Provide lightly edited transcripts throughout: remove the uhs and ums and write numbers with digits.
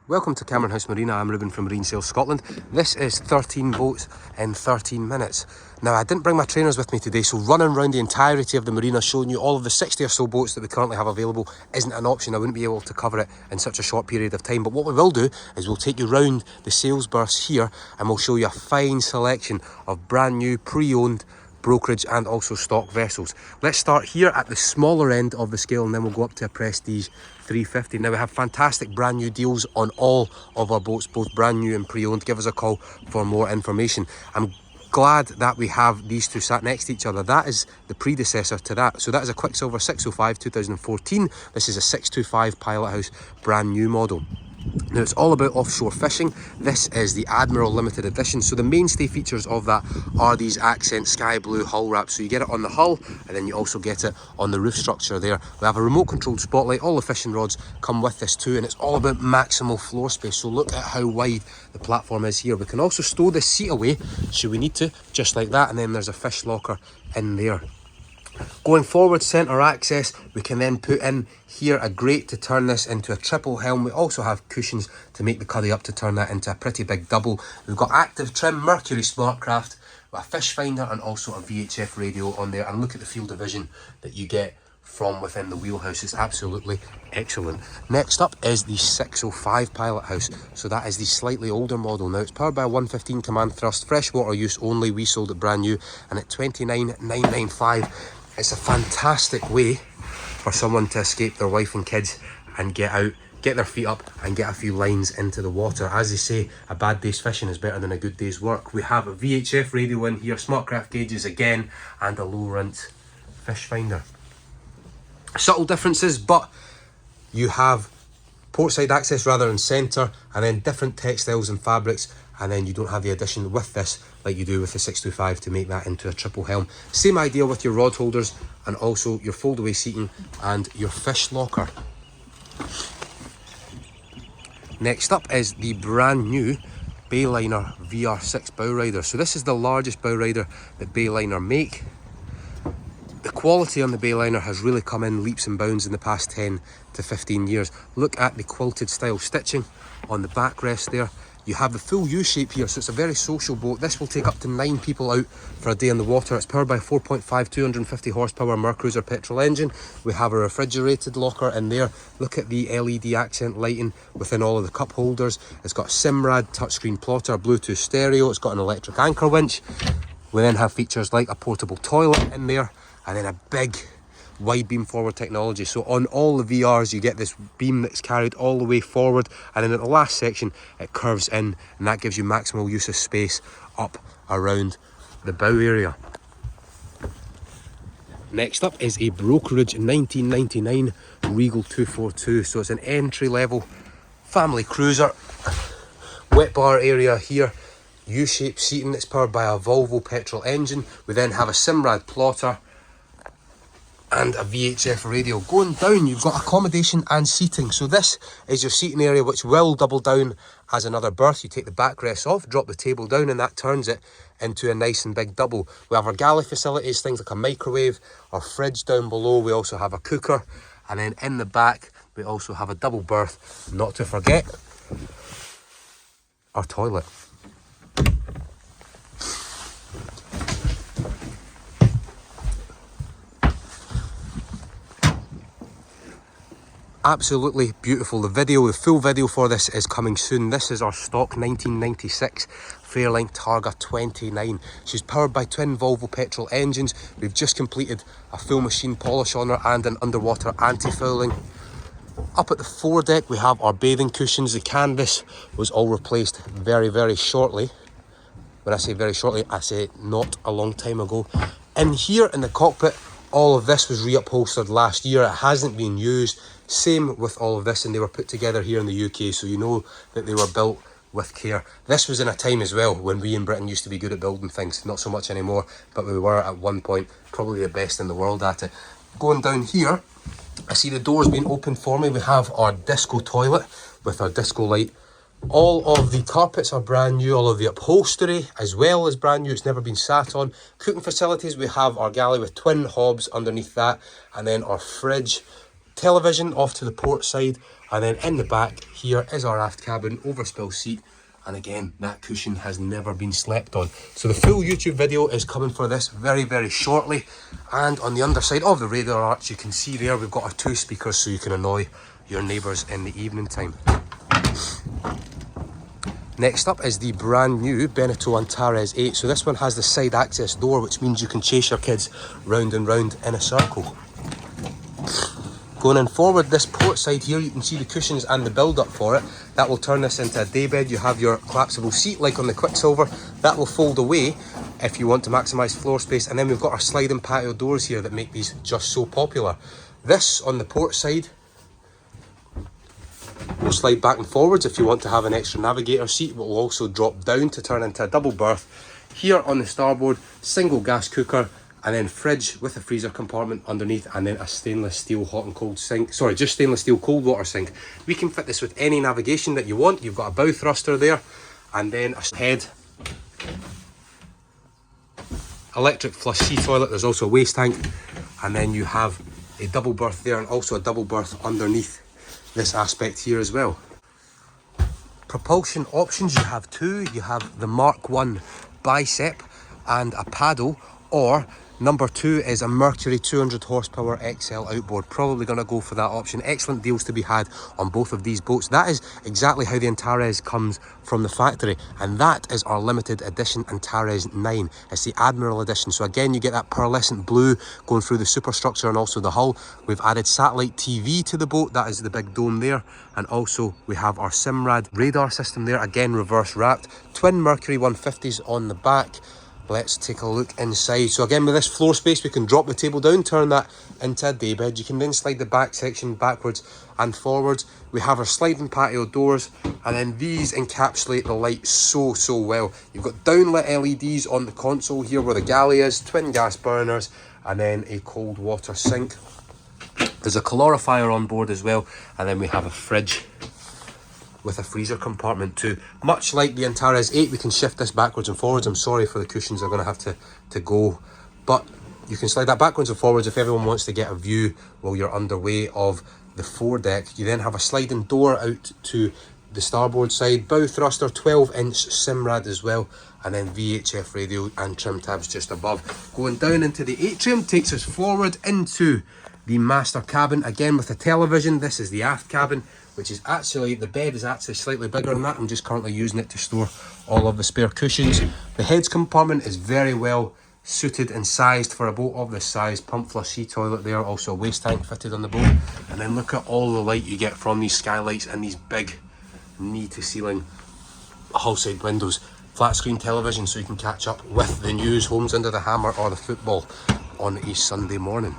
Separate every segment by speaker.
Speaker 1: Welcome to Cameron House Marina. I'm Ruben from Marine Sales Scotland. This is 13 boats in 13 minutes. Now, I didn't bring my trainers with me today, so running around the entirety of the marina showing you all of the 60 or so boats that we currently have available isn't an option. I wouldn't be able to cover it in such a short period of time. But what we will do is we'll take you round the sales berths here and we'll show you a fine selection of brand new, pre-owned, brokerage and also stock vessels. Let's start here at the smaller end of the scale and then we'll go up to a Prestige 350. Now we have fantastic brand new deals on all of our boats, both brand new and pre-owned. Give us a call for more information. I'm glad that we have these two sat next to each other. That is the predecessor to that. So that is a Quicksilver 605 2014. This is a 625 Pilot House brand new model. Now it's all about offshore fishing. This is the Admiral limited edition. So the mainstay features of that are these accent sky blue hull wraps. So you get it on the hull and then you also get it on the roof structure there. We have a remote controlled spotlight. All the fishing rods come with this too, and it's all about maximal floor space. So look at how wide the platform is here. We can also stow this seat away should we need to, just like that, and then there's a fish locker in there. Going forward, centre access, we can then put in here a grate to turn this into a triple helm. We also have cushions to make the cuddy up to turn that into a pretty big double. We've got active trim, Mercury Smartcraft, a fish finder and also a VHF radio on there. And look at the field of vision that you get from within the wheelhouse. It's absolutely excellent. Next up is the 605 Pilot House. So that is the slightly older model. Now it's powered by a 115 command thrust, freshwater use only. We sold it brand new and at $29,995. It's a fantastic way for someone to escape their wife and kids and get out, get their feet up and get a few lines into the water. As they say, a bad day's fishing is better than a good day's work. We have a VHF radio in here, Smartcraft gauges again, and a low rent fish finder. Subtle differences, but you have portside access rather than centre, and then different textiles and fabrics, and then you don't have the addition with this like you do with the 625 to make that into a triple helm. Same idea with your rod holders and also your foldaway seating and your fish locker. Next up is the brand new BAYLINER VR6 bow rider. So this is the largest bow rider that BAYLINER make. The quality on the BAYLINER has really come in leaps and bounds in the past 10 to 15 years. Look at the quilted style stitching on the backrest there. You have the full U-shape here, so it's a very social boat. This will take up to 9 people out for a day in the water. It's powered by a 4.5 250 horsepower Mercruiser petrol engine. We have a refrigerated locker in there. Look at the LED accent lighting within all of the cup holders. It's got a Simrad touchscreen plotter, Bluetooth stereo. It's got an electric anchor winch. We then have features like a portable toilet in there, and then a big wide beam forward technology. So on all the VRs you get this beam that's carried all the way forward, and then at the last section it curves in, and that gives you maximal use of space up around the bow area. Next up is a brokerage 1999 Regal 242. So it's an entry level family cruiser. Wet bar area here, U-shaped seating. It's powered by a Volvo petrol engine. We then have a Simrad plotter and a VHF radio. Going down, you've got accommodation and seating. So this is your seating area, which will double down as another berth. You take the backrest off, drop the table down, and that turns it into a nice and big double. We have our galley facilities, things like a microwave, our fridge down below. We also have a cooker, and then in the back we also have a double berth, not to forget our toilet. Absolutely beautiful. The full video for this is coming soon. This is our stock 1996 FAIRLINE TARGA 29. She's powered by twin Volvo petrol engines. We've just completed a full machine polish on her and an underwater anti-fouling. Up at the foredeck we have our bathing cushions. The canvas was all replaced very, very shortly. When I say very shortly, I say not a long time ago. In here in the cockpit, all of this was reupholstered last year. It hasn't been used. Same with all of this, and they were put together here in the UK, so you know that they were built with care. This was in a time as well when we in Britain used to be good at building things. Not so much anymore, but we were at one point probably the best in the world at it. Going down here, I see the doors being opened for me. We have our disco toilet with our disco light. All of the carpets are brand new. All of the upholstery as well is brand new. It's never been sat on. Cooking facilities, we have our galley with twin hobs underneath that, and then our fridge. Television off to the port side And then in the back here is our aft cabin, overspill seat. And again, that cushion has never been slept on. So the full YouTube video is coming for this very, very shortly. And on the underside of the radar arch, you can see there we've got our 2 speakers so you can annoy your neighbours in the evening time. Next up is the brand new Beneteau Antares 8. So this one has the side access door, which means you can chase your kids round and round in a circle. Going in forward, this port side here, you can see the cushions and the build up for it. That will turn this into a daybed. You have your collapsible seat like on the Quicksilver. That will fold away if you want to maximise floor space. And then we've got our sliding patio doors here that make these just so popular. This on the port side will slide back and forwards if you want to have an extra navigator seat, but will also drop down to turn into a double berth. Here on the starboard, single gas cooker, and then fridge with a freezer compartment underneath, and then a stainless steel hot and cold sink. Sorry, just stainless steel cold water sink. We can fit this with any navigation that you want. You've got a bow thruster there, and then a head. Electric flush sea toilet. There's also a waste tank, and then you have a double berth there, and also a double berth underneath this aspect here as well. Propulsion options, you have 2. You have the Mark 1 bicep and a paddle, or number 2 is a Mercury 200 horsepower XL outboard. Probably going to go for that option. Excellent deals to be had on both of these boats. That is exactly how the Antares comes from the factory, and that is our limited edition Antares 9. It's the Admiral edition, so again you get that pearlescent blue going through the superstructure and also the hull. We've added satellite TV to the boat. That is the big dome there, and also we have our Simrad radar system there, again reverse wrapped. Twin Mercury 150s on the back. Let's take a look inside. So again, with this floor space, we can drop the table down, turn that into a daybed. You can then slide the back section backwards and forwards. We have our sliding patio doors, and then these encapsulate the light so well. You've got downlit LEDs on the console here where the galley is, twin gas burners, and then a cold water sink. There's a calorifier on board as well, and then we have a fridge with a freezer compartment too. Much like the Antares 8, we can shift this backwards and forwards. I'm sorry for the cushions, are going to have to go, but you can slide that backwards and forwards if everyone wants to get a view while you're underway of the foredeck. You then have a sliding door out to the starboard side, bow thruster, 12-inch Simrad as well, and then VHF radio and trim tabs just above. Going down into the atrium takes us forward into the master cabin, again with a television. This is the aft cabin, which is actually, the bed is actually slightly bigger than that. I'm just currently using it to store all of the spare cushions. The heads compartment is very well suited and sized for a boat of this size. Pump flush sea toilet there, also a waste tank fitted on the boat. And then look at all the light you get from these skylights and these big knee to ceiling hull side windows. Flat screen television so you can catch up with the news, Homes Under the Hammer or the football on a Sunday morning.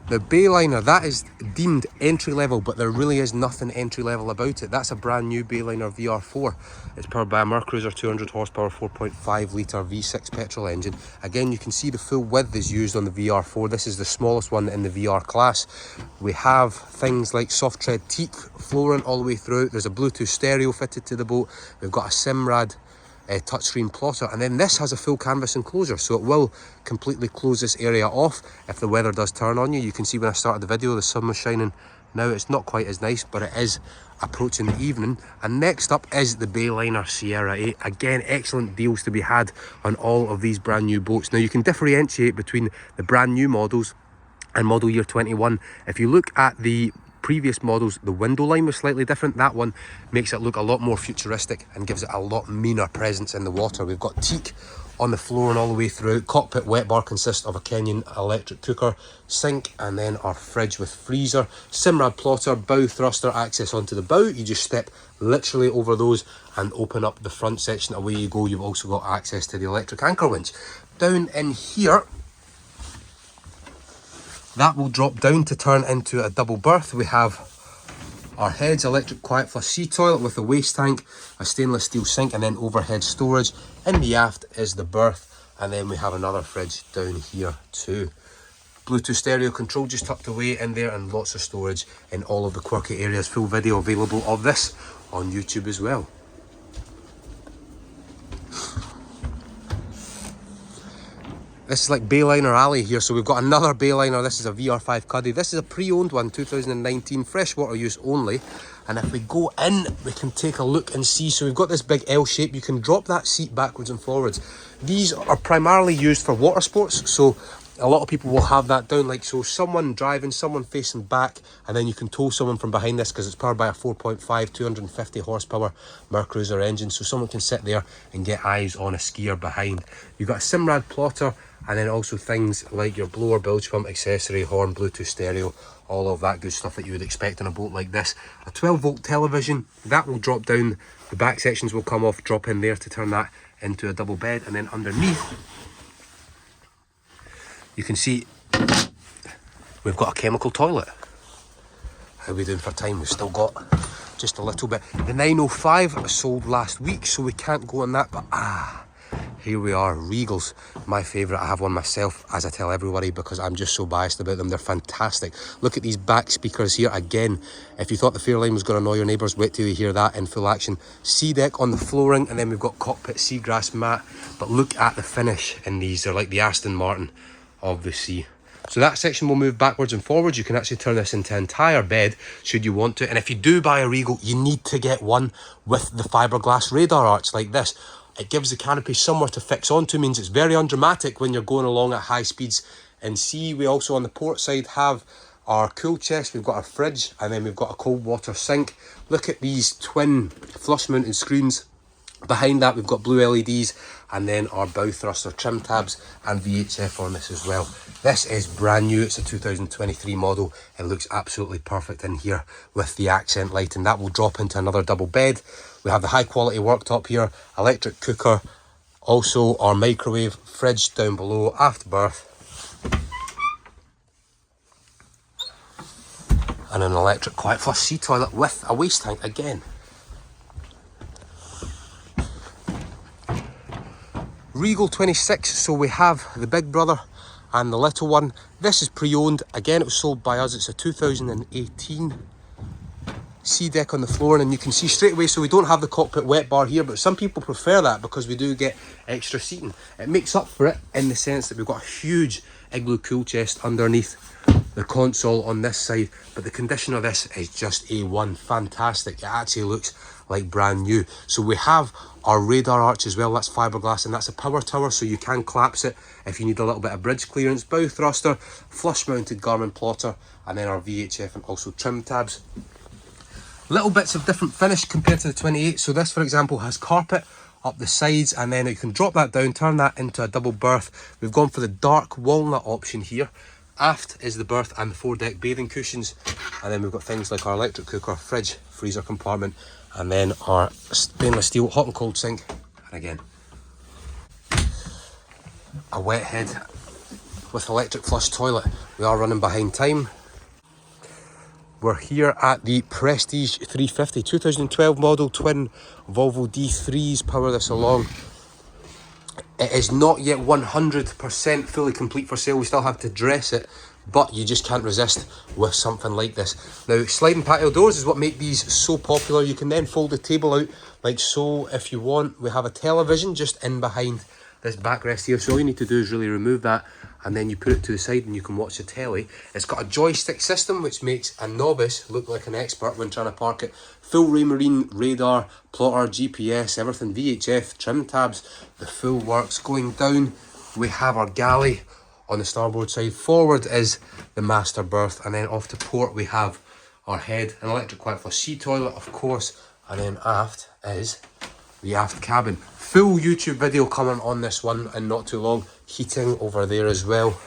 Speaker 1: The Bayliner, that is deemed entry level, but there really is nothing entry level about it. That's a brand new Bayliner VR4. It's powered by a Mercruiser 200 horsepower 4.5 litre V6 petrol engine. Again, you can see the full width is used on the VR4. This is the smallest one in the VR class. We have things like soft tread teak flooring all the way through. There's a Bluetooth stereo fitted to the boat. We've got a Simrad touchscreen plotter, and then this has a full canvas enclosure, so it will completely close this area off if the weather does turn on you. You can see when I started the video the sun was shining. Now it's not quite as nice, but it is approaching the evening. And next up is the Bayliner Sierra 8. Again, excellent deals to be had on all of these brand new boats. Now you can differentiate between the brand new models and model year 21. If you look at the previous models, the window line was slightly different. That one makes it look a lot more futuristic and gives it a lot meaner presence in the water. We've got teak on the floor and all the way through. Cockpit wet bar consists of a Kenyan electric cooker, sink, and then our fridge with freezer. Simrad plotter, bow thruster, access onto the bow. You just step literally over those and open up the front section. Away you go. You've also got access to the electric anchor winch. Down in here, that will drop down to turn into a double berth. We have our heads, electric quiet flush sea toilet with a waste tank, a stainless steel sink, and then overhead storage. In the aft is the berth, and then we have another fridge down here too. Bluetooth stereo control just tucked away in there, and lots of storage in all of the quirky areas. Full video available of this on YouTube as well. This is like Bayliner Alley here. So we've got another Bayliner. This is a VR5 Cuddy. This is a pre-owned one, 2019, freshwater use only. And if we go in, we can take a look and see. So we've got this big L shape. You can drop that seat backwards and forwards. These are primarily used for water sports. So a lot of people will have that down like so. Someone driving, someone facing back, and then you can tow someone from behind this because it's powered by a 4.5, 250 horsepower Mercruiser engine. So someone can sit there and get eyes on a skier behind. You've got a Simrad plotter, and then also things like your blower, bilge pump, accessory, horn, Bluetooth stereo, all of that good stuff that you would expect on a boat like this. A 12-volt television, that will drop down, the back sections will come off, drop in there to turn that into a double bed, and then underneath, you can see we've got a chemical toilet. How are we doing for time? We've still got just a little bit. The 905 sold last week, so we can't go on that, but here we are, Regals, my favourite. I have one myself, as I tell everybody, because I'm just so biased about them. They're fantastic. Look at these back speakers here. Again, if you thought the Fairline was going to annoy your neighbours, wait till you hear that in full action. Sea deck on the flooring, and then we've got cockpit seagrass mat. But look at the finish in these. They're like the Aston Martin of the sea. So that section will move backwards and forwards. You can actually turn this into an entire bed should you want to. And if you do buy a Regal, you need to get one with the fiberglass radar arch like this. It gives the canopy somewhere to fix onto, means it's very undramatic when you're going along at high speeds in sea. We also on the port side have our cool chest, we've got our fridge, and then we've got a cold water sink. Look at these twin flush mounted screens. Behind that we've got blue LEDs, and then our bow thruster trim tabs and VHF on this as well. This is brand new, it's a 2023 model. It looks absolutely perfect in here with the accent light, and that will drop into another double bed. We have the high quality worktop here, electric cooker, also our microwave, fridge down below, aft berth, and an electric quiet flush sea toilet with a waste tank again. Regal 26, so we have the big brother and the little one. This is pre-owned, again it was sold by us, it's a 2018. Sea deck on the floor, and you can see straight away, so we don't have the cockpit wet bar here, but some people prefer that because we do get extra seating. It makes up for it in the sense that we've got a huge igloo cool chest underneath the console on this side, but the condition of this is just A1, fantastic. It actually looks like brand new. So we have our radar arch as well, that's fiberglass, and that's a power tower, so you can collapse it if you need a little bit of bridge clearance. Bow thruster, flush mounted Garmin plotter, and then our VHF and also trim tabs. Little bits of different finish compared to the 28. So this, for example, has carpet up the sides, and then you can drop that down, turn that into a double berth. We've gone for the dark walnut option here. Aft is the berth and the foredeck bathing cushions, and then we've got things like our electric cooker, fridge, freezer compartment, and then our stainless steel hot and cold sink, and again a wet head with electric flush toilet. We are running behind time. We're here at the Prestige 350, 2012 model, twin Volvo D3s power this along. It is not yet 100% fully complete for sale. We still have to dress it, but you just can't resist with something like this. Now, sliding patio doors is what make these so popular. You can then fold the table out like so if you want. We have a television just in behind this backrest here, so all you need to do is really remove that, and then you put it to the side and you can watch the telly. It's got a joystick system which makes a novice look like an expert when trying to park it. Full Raymarine radar, plotter, GPS, everything, VHF, trim tabs, the full works. Going down, we have our galley on the starboard side. Forward is the master berth, and then off to port we have our head, an electric quiet flush sea toilet, of course, and then aft is the aft cabin. Full YouTube video coming on this one in not too long. Heating over there as well.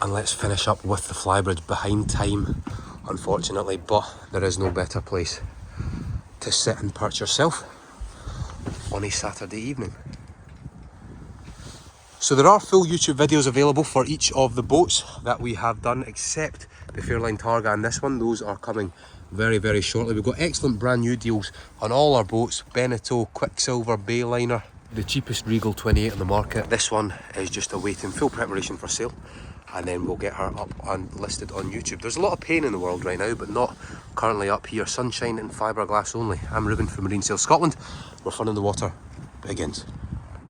Speaker 1: And let's finish up with the flybridge. Behind time, unfortunately, but there is no better place to sit and perch yourself on a Saturday evening. So there are full YouTube videos available for each of the boats that we have done, except the Fairline Targa and this one. Those are coming very, very shortly. We've got excellent brand new deals on all our boats. Beneteau, Quicksilver, Bayliner, the cheapest Regal 28 on the market. This one is just awaiting full preparation for sale, and then we'll get her up and listed on YouTube. There's a lot of pain in the world right now, but not currently up here. Sunshine and fiberglass only. I'm Ruben from Marine Sales Scotland, where fun in the water begins.